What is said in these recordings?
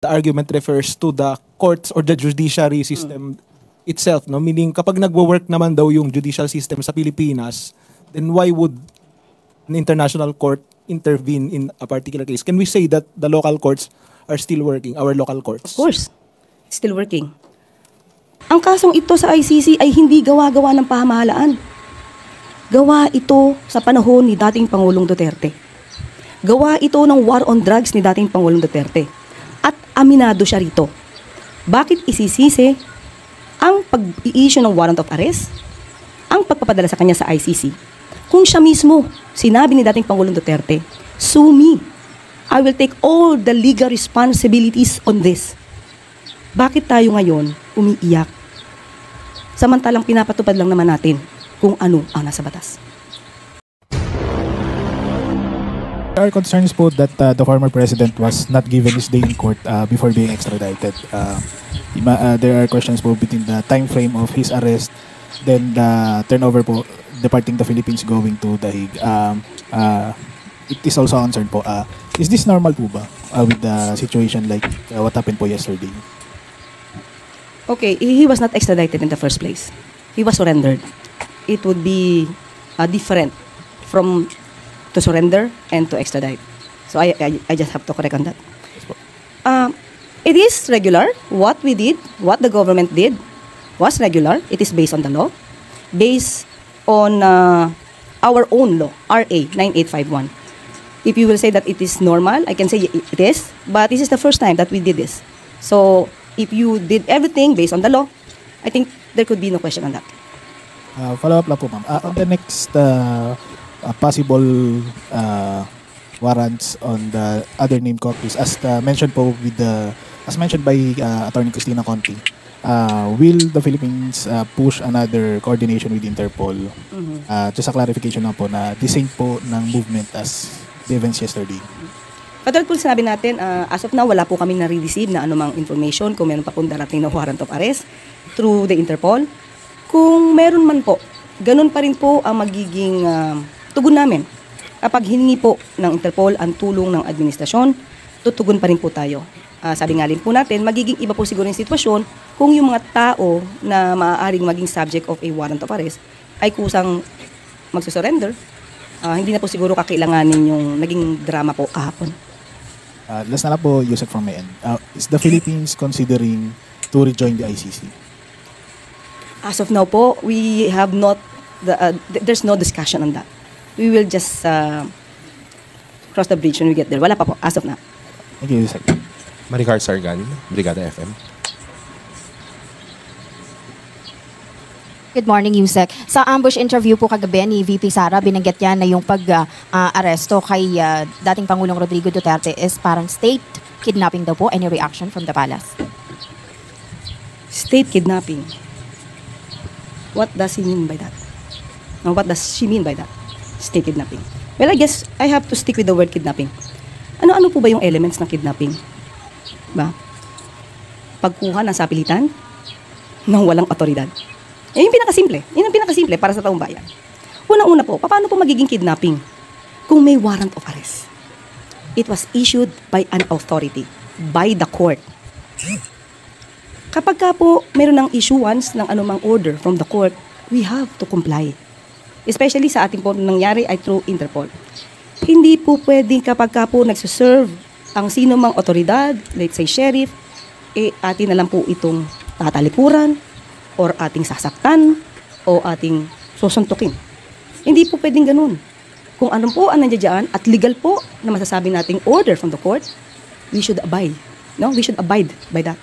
the argument refers to the courts or the judiciary system itself, no? Meaning kapag nagwo-work naman daw yung judicial system sa Pilipinas, then why would an international court intervene in a particular case? Can we say that the local courts are still working, our local courts? Of course, still working. Ang kasong ito sa ICC ay hindi gawa-gawa ng pamahalaan. Gawa ito sa panahon ni dating Pangulong Duterte. Gawa ito ng war on drugs ni dating Pangulong Duterte. At aminado siya rito. Bakit isisisi ang pag-i-issue ng warrant of arrest, ang pagpapadala sa kanya sa ICC, kung siya mismo sinabi ni dating Pangulong Duterte, sue me. I will take all the legal responsibilities on this. Bakit tayo ngayon umiiyak? Samantalang pinapatupad lang naman natin kung ano ang nasa batas. There are concerns po that the former president was not given his day in court before being extradited. There are questions po between the time frame of his arrest, then the turnover po, departing the Philippines going to The Hague. It is also a concern po. Is this normal po ba with the situation like what happened po yesterday? Okay, he was not extradited in the first place. He was surrendered. It would be different from to surrender and to extradite. So I just have to correct on that. It is regular. What we did, what the government did was regular. It is based on the law, based on our own law, RA 9851. If you will say that it is normal, I can say it is, but this is the first time that we did this. So if you did everything based on the law, I think there could be no question on that. Follow-up lang po, ma'am. On the next possible warrants on the other named countries, as mentioned po with as mentioned by Attorney Cristina Conti, will the Philippines push another coordination with Interpol? Just a clarification lang po na the same po ng movement as the events yesterday. Katulad po sinabi natin, as of now, wala po kami nare-receive na anumang information kung meron pa pong darating na warrant of arrest through the Interpol. Kung meron man po, ganun pa rin po ang magiging tugon namin. Kapag hiningi po ng Interpol ang tulong ng administrasyon, tutugon pa rin po tayo. Sabi nga rin po natin, magiging iba po siguro yung sitwasyon kung yung mga tao na maaaring maging subject of a warrant of arrest ay kusang magsusurrender. Hindi na po siguro kakailanganin yung naging drama po kahapon. Last na lang po, Yusek, from my end. Is the Philippines considering to rejoin the ICC? As of now po, we have not, there's no discussion on that. We will just cross the bridge when we get there. Wala pa po, as of now. Thank you, Yusek. Maricar Sargan, Brigada FM. Good morning, Yusek. Sa ambush interview po kagabi ni VP Sara, binanggit niya na yung pag-aresto kay dating Pangulong Rodrigo Duterte is parang state kidnapping daw po. Any reaction from the palace? State kidnapping. What does he mean by that? Now, what does she mean by that? State kidnapping. Well, I guess I have to stick with the word kidnapping. Ano-ano po ba yung elements ng kidnapping? Ba? Pagkuha ng sapilitan ng walang otoridad. Yung pinakasimple. Yun ang pinakasimple para sa taong bayan. Unang-una po, paano po magiging kidnapping? Kung may warrant of arrest. It was issued by an authority, by the court. Kapag ka po meron ng issuance ng anumang order from the court, we have to comply. Especially sa ating po nangyari ay through Interpol. Hindi po pwedeng kapag ka po nagsuserve ang sino mang otoridad, let's say sheriff, atin na lang po itong tatalikuran, or ating sasaktan, o ating susuntukin. Hindi po pwedeng ganun. Kung ano po ang nandiyan at legal po na masasabi nating order from the court, we should abide. No? We should abide by that.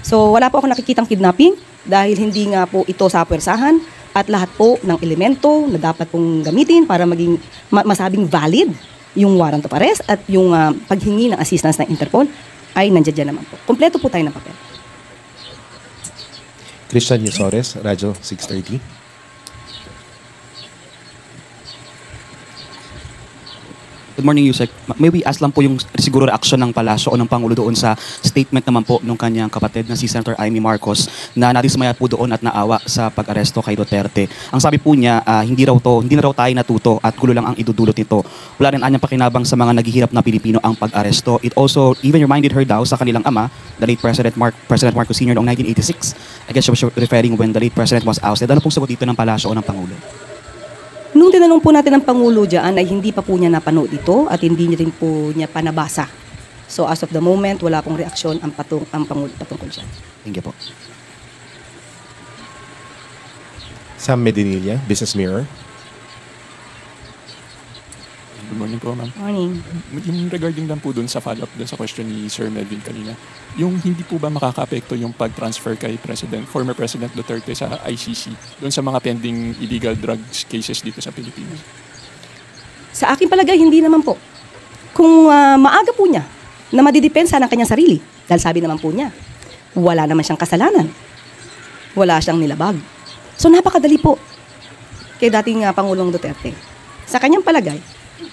So wala po ako nakikitang kidnapping dahil hindi nga po ito sa puwersahan at lahat po ng elemento na dapat pong gamitin para maging masabing valid yung warrant of arrest at yung paghingi ng assistance ng Interpol ay nandiyan naman po. Kompleto po tayo ng papel. Christian Yusores, Radyo 630. Good morning, Yusek. May we ask lang po yung siguro reaction ng palasyo o ng Pangulo doon sa statement naman po ng kanyang kapatid na si Senator Amy Marcos na nadismaya po doon at naawa sa pag-aresto kay Duterte. Ang sabi po niya, hindi na raw tayo natuto at gulo lang ang idudulot nito. Wala rin anyang pakinabang sa mga naghihirap na Pilipino ang pag-aresto. It also even reminded her daw sa kanilang ama, the late President Marcos Sr. noong 1986. I guess she was referring when the late President was ousted. Ano pong sagot dito ng palasyo o ng Pangulo? Nung tinanong po natin ng Pangulo dyan, ay hindi pa po niya napanood ito at hindi niya rin po niya panabasa. So as of the moment, wala pong reaksyon ang Pangulo patungkol dyan. Thank you po. Sam Medinilla, Business Mirror. Good morning po, ma'am. Morning. Yung regarding lang po dun sa follow-up dun sa question ni Sir Melvin kanina, yung hindi po ba makaka-apekto yung pag-transfer kay former President Duterte sa ICC dun sa mga pending illegal drugs cases dito sa Pilipinas? Sa aking palagay, hindi naman po. Kung maaga po niya na madidepensa ng kanyang sarili, dahil sabi naman po niya, wala naman siyang kasalanan. Wala siyang nilabag. So napakadali po kay dating Pangulong Duterte. Sa kanyang palagay,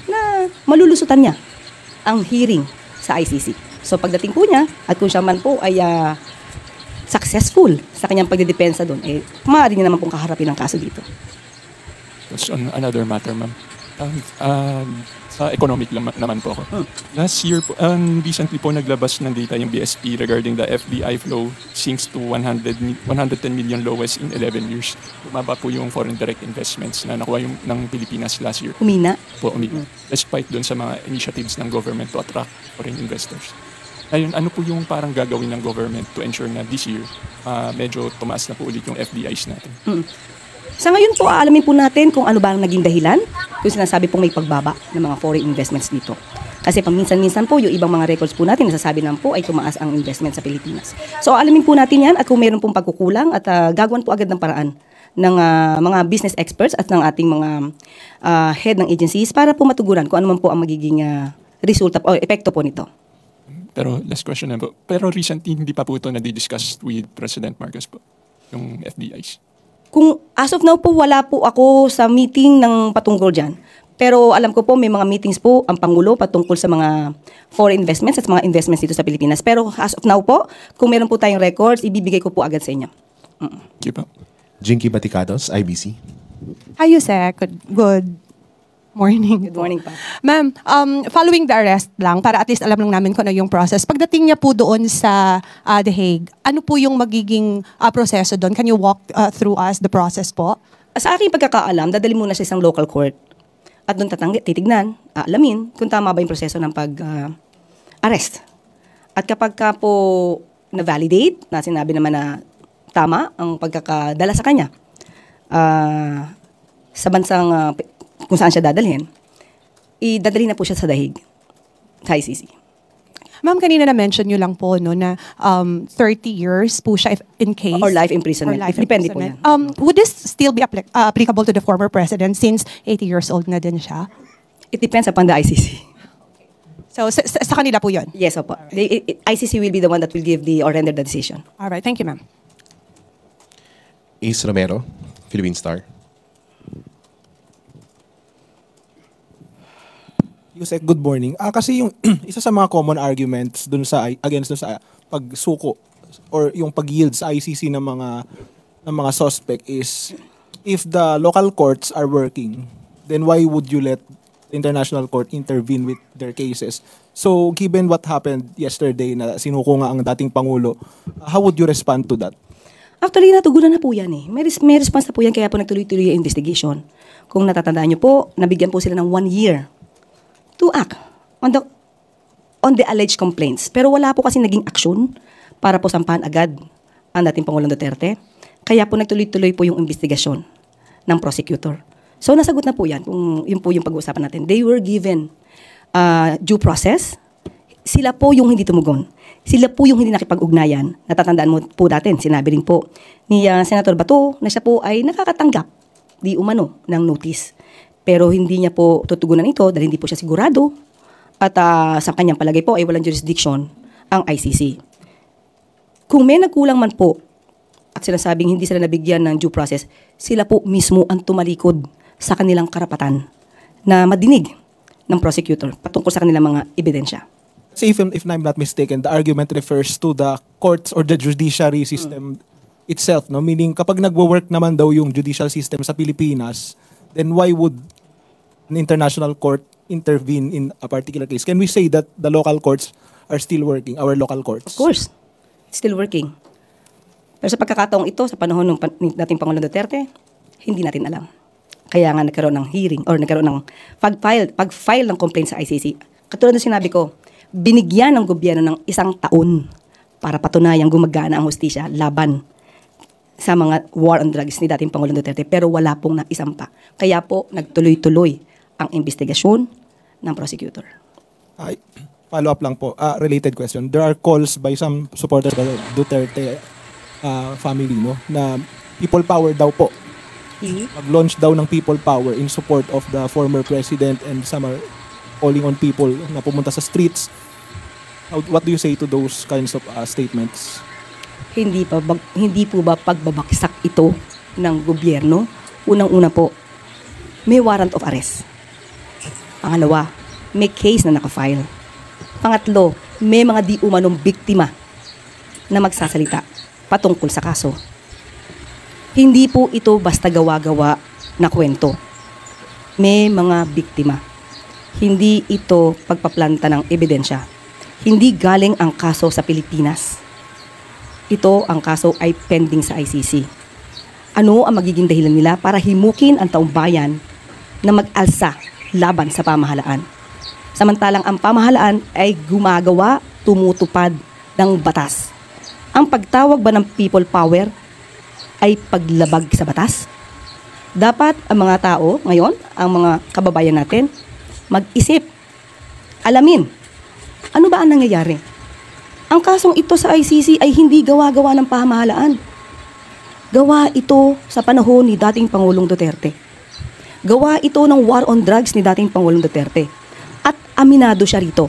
na malulusutan niya ang hearing sa ICC. So pagdating po niya, at kung siya man po ay successful sa kanyang pagdidepensa doon, maaari niya naman pong kaharapin ang kaso dito. Tapos on another matter, ma'am. Sa economic naman po ako. Last year, recently po naglabas ng data yung BSP regarding the FDI flow sinks to 110 million lowest in 11 years. Bumaba po yung foreign direct investments na nakuha yung ng Pilipinas last year. Umina. Despite dun sa mga initiatives ng government to attract foreign investors. Ngayon, ano po yung parang gagawin ng government to ensure na this year, medyo tumaas na po ulit yung FDIs natin? Sa ngayon po, aalamin po natin kung ano ba ang naging dahilan kung sinasabi pong may pagbaba ng mga foreign investments dito. Kasi paminsan-minsan po, yung ibang mga records po natin, nasasabi naman po ay tumaas ang investment sa Pilipinas. So aalamin po natin yan at kung meron pong pagkukulang at gagawan po agad ng paraan ng mga business experts at ng ating mga head ng agencies para po matugunan kung ano man po ang magiging resulta o epekto po nito. Pero last question na po. Pero recently, hindi pa po ito na-discuss with President Marcos po, yung FDIs. Kung as of now po, wala po ako sa meeting ng patungkol dyan. Pero alam ko po, may mga meetings po ang Pangulo patungkol sa mga foreign investments at mga investments dito sa Pilipinas. Pero as of now po, kung meron po tayong records, ibibigay ko po agad sa inyo. Thank you po. Jinky Baticados, IBC. Hi, Yusek. Good morning. Good morning pa. Ma'am, following the arrest lang, para at least alam lang namin kung ano yung process. Pagdating niya po doon sa The Hague, ano po yung magiging proseso doon? Can you walk through us the process po? Sa aking pagkakaalam, dadali muna sa isang local court. At doon titignan, alamin kung tama ba yung proseso ng pag-arrest. At kapag ka po na-validate, na sinabi naman na tama ang pagkakadala sa kanya, sa bansang kung saan siya dadalhin, idadali na po siya sa The Hague, sa ICC. Ma'am, kanina na-mention nyo lang po no, na 30 years po siya in case. Or life imprisonment. Or life Depende po imprisonment. yan. Would this still be applicable to the former president since 80 years old na din siya? It depends upon the ICC. So, sa kanila po yun? Yes, opo. The ICC will be the one that will give or render the decision. All right, thank you, ma'am. Ace Romero, Philippine Star. Yusek, good morning. Kasi yung isa sa mga common arguments dun sa against dun sa pagsuko or yung pag-yield sa ICC ng mga suspect is if the local courts are working, then why would you let the international court intervene with their cases? So, given what happened yesterday na sinuko nga ang dating Pangulo, how would you respond to that? Actually, natugunan na po yan eh. May response na po yan, kaya po nagtuloy-tuloy yung investigation. Kung natatandaan nyo po, nabigyan po sila ng 1 year to act on the alleged complaints. Pero wala po kasi naging aksyon para po sampahan agad ang dating Pangulong Duterte. Kaya po nagtuloy-tuloy po yung investigasyon ng prosecutor. So nasagot na po yan, kung yun po yung pag-uusapan natin. They were given due process. Sila po yung hindi tumugon. Sila po yung hindi nakipag-ugnayan. Natatandaan mo po natin, sinabi rin po ni Senator Bato na siya po ay nakakatanggap di umano ng notice. Pero hindi niya po tutugunan ito dahil hindi po siya sigurado at sa kanyang palagay po ay walang jurisdiction ang ICC. Kung may nagkulang man po at sinasabing hindi sila nabigyan ng due process, sila po mismo ang tumalikod sa kanilang karapatan na madinig ng prosecutor patungkol sa kanilang mga ebidensya. So if I'm not mistaken, the argument refers to the courts or the judiciary system itself, no? Meaning kapag nagwo-work naman daw yung judicial system sa Pilipinas, then why would an international court intervene in a particular case? Can we say that the local courts are still working, our local courts? Of course, still working. Pero sa pagkakataong ito, sa panahon ng dating Pangulong Duterte, hindi natin alam. Kaya nga nagkaroon ng hearing or nagkaroon ng pag-file ng complaint sa ICC. Katulad ng sinabi ko, binigyan ng gobyerno ng 1 taon para patunayang gumagana ang hustisya laban sa mga war on drugs ni dating Pangulong Duterte, pero wala pong naisampa. Kaya po nagtuloy-tuloy ang investigasyon ng prosecutor. Ay, follow-up lang po, related question. There are calls by some supporters of the Duterte family, no, na people power daw po. Mag-launch daw ng people power in support of the former president, and some are calling on people na pumunta sa streets. What do you say to those kinds of statements? Hindi po ba pagbabagsak ito ng gobyerno? Unang-una po, may warrant of arrest. Pangalawa, may case na nakafile. Pangatlo, may mga di umanong biktima na magsasalita patungkol sa kaso. Hindi po ito basta gawa-gawa na kwento. May mga biktima. Hindi ito pagpaplanta ng ebidensya. Hindi galing ang kaso sa Pilipinas. Ito, ang kaso ay pending sa ICC. Ano ang magiging dahilan nila para himukin ang taong bayan na mag-alsa laban sa pamahalaan? Samantalang ang pamahalaan ay gumagawa, tumutupad ng batas. Ang pagtawag ba ng people power ay paglabag sa batas? Dapat ang mga tao ngayon, ang mga kababayan natin, mag-isip, alamin, ano ba ang nangyayari? Ang kasong ito sa ICC ay hindi gawa-gawa ng pamahalaan. Gawa ito sa panahon ni dating Pangulong Duterte. Gawa ito ng war on drugs ni dating Pangulong Duterte. At aminado siya rito.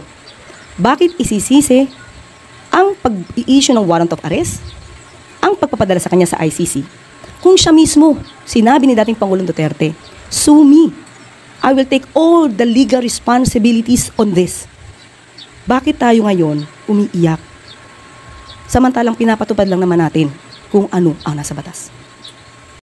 Bakit isisisi ang pag-i-issue ng warrant of arrest, ang pagpapadala sa kanya sa ICC, kung siya mismo sinabi ni dating Pangulong Duterte, "Sue me. I will take all the legal responsibilities on this." Bakit tayo ngayon umiiyak? Samantalang pinapatupad lang naman natin kung ano ang nasa batas.